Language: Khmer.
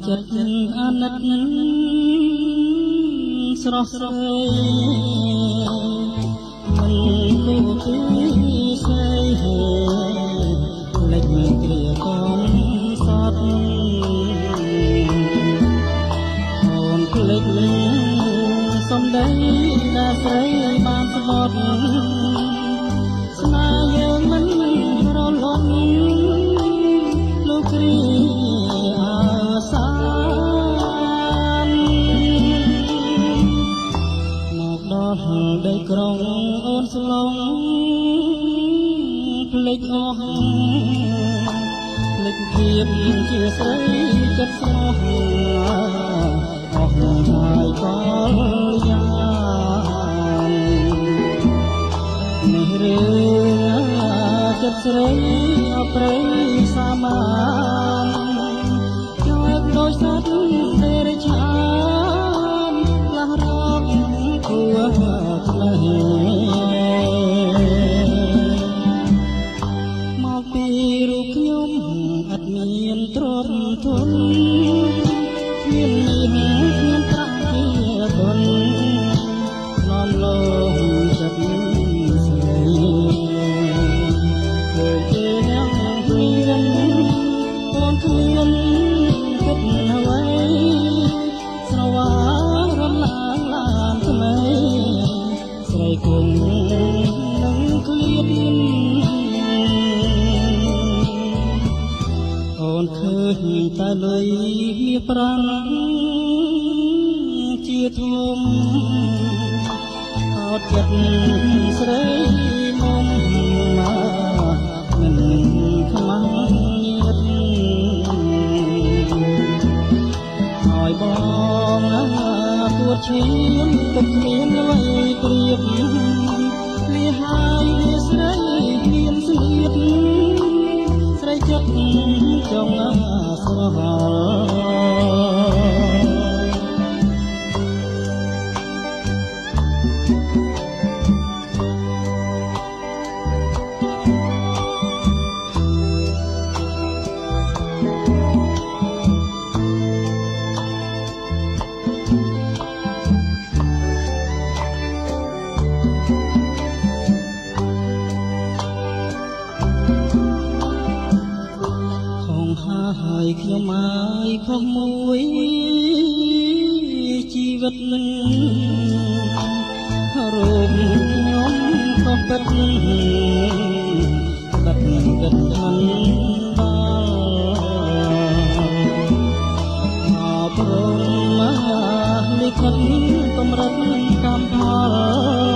ចិត្តអាណិតស្រស់ស្រីមិនគួរពីស្រីលេចគ្រាកងសតអូនភ្លេចសំដីដែលស្រីបានស្បត់ស្នេហ៍យើងមិនរលត់លោកគ្រីអាសានមកដល់ដីក្រុងអូនស្លងភ្លេចអស់ភ្លេចភាពជាស្រីចិត្តស្មោះអស់ហើយកលយានេះរឿងចិត្តស្រីអប្រេសាមានជួយដោយសត្វទេរឆានផ្លាស់រកគួរផ្លែមកពីរូបខ្ញុំអត់មានទ្រព្យធនមានមានប្រាក់ជាទុននាំលោចិត្តស្រីធ្វើជាអ្នកព្រៀនអូនគ្មានគិតអ្វីស្រវារំលាងឡានថ្មីស្រីគង់នឹងឃ្លាតអូនឃើញតែលុយមានប្រាំជាធំអត់ចិត្តស្រីមុំមកមិនខ្មាស់ញាតឲ្យបងពួតឈាមទឹកគ្មានអ្វីព្រៀបវាហើយវាស្រីមានស្លៀតស្រីចិត្តចង់ស្រហហើយខ្ញុំហើយខុសមួយជីវិតនឹងរូបខ្ញុំក៏ពិតកាត់មិនគិតមិនដល់អបរំលិខិតកម្រិតកម្មផល